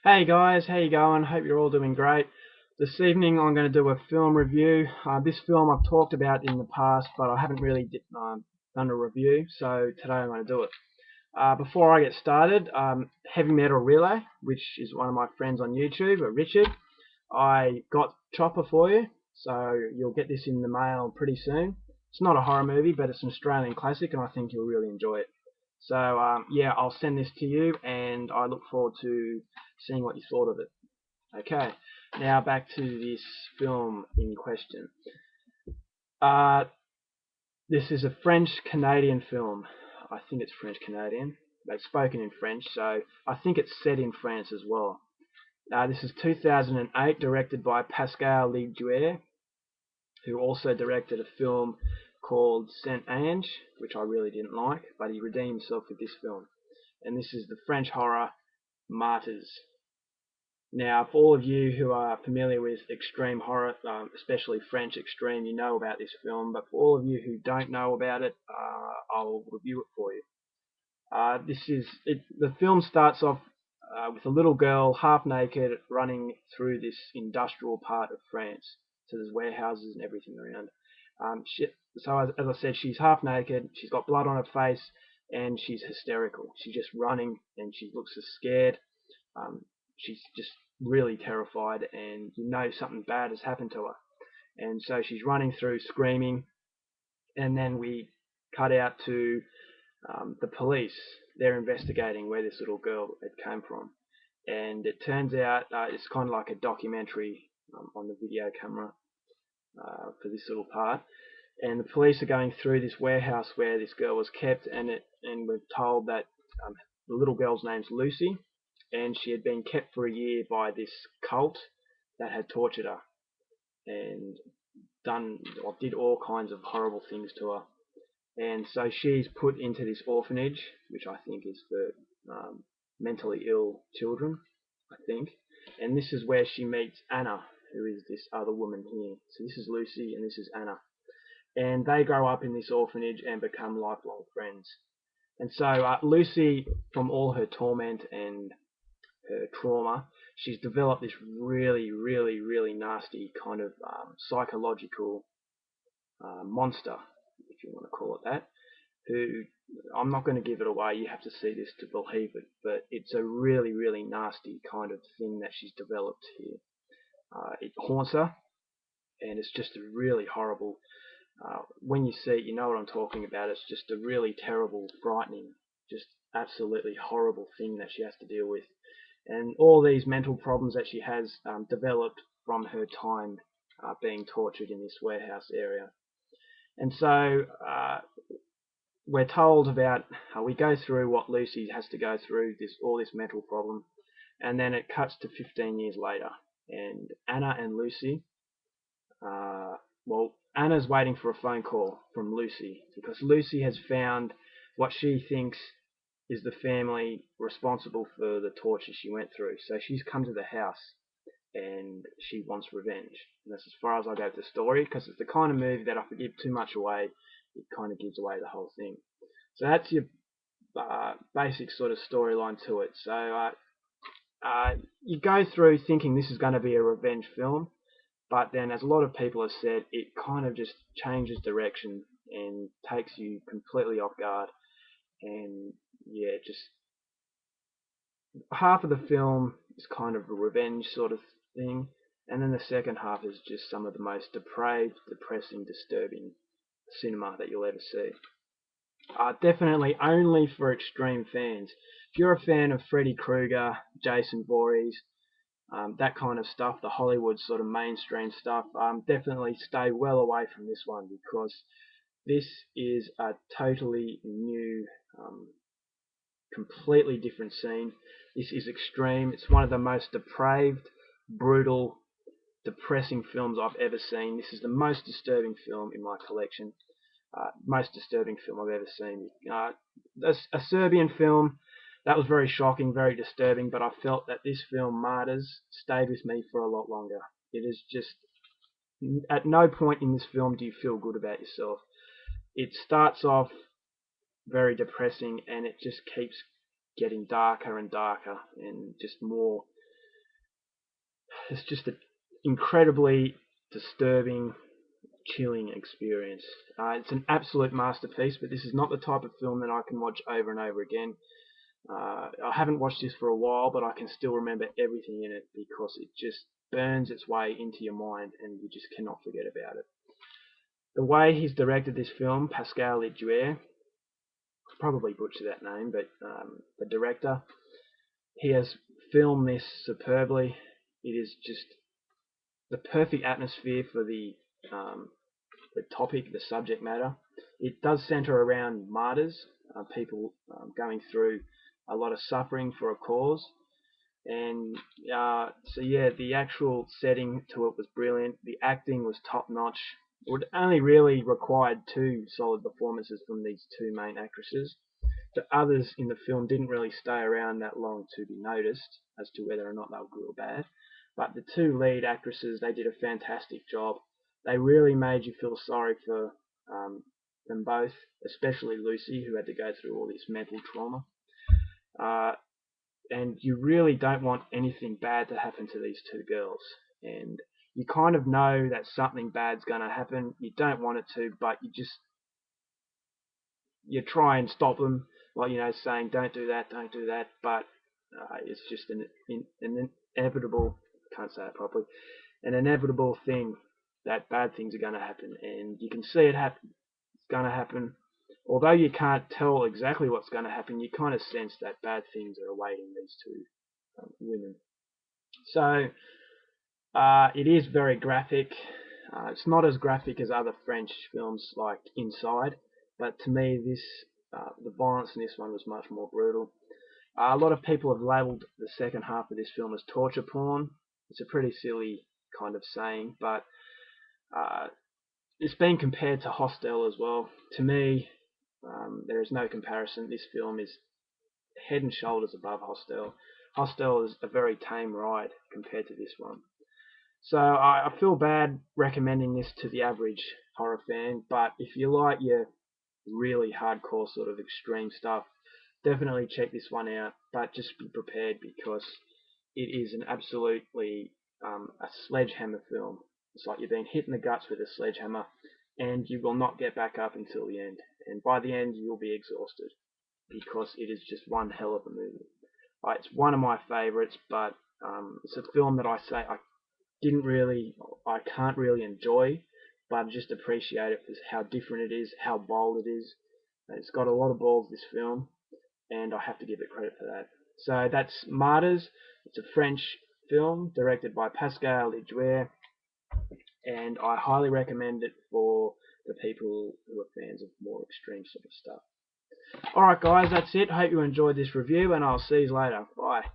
Hey guys, how you going? Hope you're all doing great. This evening I'm going to do a film review. This film I've talked about in the past, but I haven't really done a review, so today I'm going to do it. Before I get started, Heavy Metal Relay, which is one of my friends on YouTube, Richard, I got Chopper for you, so you'll get this in the mail pretty soon. It's not a horror movie, but it's an Australian classic, and I think you'll really enjoy it. So yeah, I'll send this to you, and I look forward to seeing what you thought of it. Okay, now back to this film in question. Uh, this is a French-Canadian film. I think it's French-Canadian. They've spoken in French, so I think it's set in France as well. This is 2008, directed by Pascal Leguier, who also directed a film called Saint Ange, which I really didn't like, but he redeemed himself with this film. And this is the French horror Martyrs. Now, for all of you who are familiar with extreme horror, especially French extreme, you know about this film. But for all of you who don't know about it, I'll review it for you. The film starts off with a little girl half naked running through this industrial part of France. So there's warehouses and everything around. So as I said, she's half naked. She's got blood on her face, and she's hysterical. She's just running, and she looks as scared. Um, she's just really terrified, and you know something bad has happened to her. And so she's running through screaming, and then we cut out to the police. They're investigating where this little girl had came from, and it turns out it's kind of like a documentary on the video camera for this little part. And the police are going through this warehouse where this girl was kept, and we're told that the little girl's name's Lucy, and she had been kept for a year by this cult that had tortured her and done or did all kinds of horrible things to her. And so she's put into this orphanage, which I think is for mentally ill children, I think. And this is where she meets Anna, who is this other woman here. So this is Lucy and this is Anna. And they grow up in this orphanage and become lifelong friends. And so Lucy, from all her torment and her trauma, she's developed this really, really, really nasty kind of psychological monster, if you want to call it that. Who I'm not going to give it away. You have to see this to believe it, but it's a really, really nasty kind of thing that she's developed here. It haunts her, and it's just a really horrible. When you see it, you know what I'm talking about. It's just a really terrible, frightening, just absolutely horrible thing that she has to deal with. And all these mental problems that she has developed from her time being tortured in this warehouse area. And so we're told about we go through what Lucy has to go through, all this mental problem, and then it cuts to 15 years later, and Anna and Lucy, well, Anna's waiting for a phone call from Lucy because Lucy has found what she thinks is the family responsible for the torture she went through. So she's come to the house and she wants revenge. And that's as far as I go with the story, because it's the kind of movie that if I give too much away, it kind of gives away the whole thing. So that's your basic sort of storyline to it. So you go through thinking this is going to be a revenge film, but then, as a lot of people have said, it kind of just changes direction and takes you completely off guard. And yeah, just half of the film is kind of a revenge sort of thing, and then the second half is just some of the most depraved, depressing, disturbing cinema that you'll ever see. Definitely only for extreme fans. If you're a fan of Freddy Krueger, Jason Voorhees, that kind of stuff, the Hollywood sort of mainstream stuff, definitely stay well away from this one because this is a totally new, completely different scene. This is extreme. It's one of the most depraved, brutal, depressing films I've ever seen. This is the most disturbing film in my collection. Most disturbing film I've ever seen. A Serbian film that was very shocking, very disturbing, but I felt that this film, Martyrs, stayed with me for a lot longer. It is just, at no point in this film do you feel good about yourself. It starts off very depressing and it just keeps getting darker and darker and just more. it's just an incredibly disturbing, chilling experience. It's an absolute masterpiece, but this is not the type of film that I can watch over and over again. I haven't watched this for a while, but I can still remember everything in it because it just burns its way into your mind and you just cannot forget about it. The way he's directed this film, Pascal Leguer, probably butchered that name, but the director, he has filmed this superbly. It is just the perfect atmosphere for the topic, the subject matter. It does center around martyrs, people going through a lot of suffering for a cause. And so yeah, the actual setting to it was brilliant. The acting was top notch. It would only really required two solid performances from these two main actresses. The others in the film didn't really stay around that long to be noticed as to whether or not they were good or bad. But the two lead actresses, they did a fantastic job. They really made you feel sorry for them both, especially Lucy, who had to go through all this mental trauma. And you really don't want anything bad to happen to these two girls. And you kind of know that something bad's going to happen. You don't want it to, but you try and stop them, like, saying don't do that, don't do that. But it's just an inevitable, can't say it properly, an inevitable thing that bad things are going to happen, and you can see it happen. It's going to happen. Although you can't tell exactly what's going to happen, you kind of sense that bad things are awaiting these two women. So it is very graphic. It's not as graphic as other French films like Inside, but to me, the violence in this one was much more brutal. A lot of people have labelled the second half of this film as torture porn. It's a pretty silly kind of saying, but it's been compared to Hostel as well. To me, there is no comparison. This film is head and shoulders above Hostel. Hostel is a very tame ride compared to this one. So I feel bad recommending this to the average horror fan, but if you like your really hardcore sort of extreme stuff, definitely check this one out, but just be prepared because it is an absolutely a sledgehammer film. It's like you've been hit in the guts with a sledgehammer and you will not get back up until the end. And by the end, you'll be exhausted because it is just one hell of a movie. It's one of my favourites, but it's a film that I can't really enjoy, but I just appreciate it for how different it is, how bold it is. It's got a lot of balls, this film, and I have to give it credit for that. So that's Martyrs. It's a French film directed by Pascal Leguer, and I highly recommend it for the people who are fans of more extreme sort of stuff. Alright guys, that's it. Hope you enjoyed this review, and I'll see you later. Bye.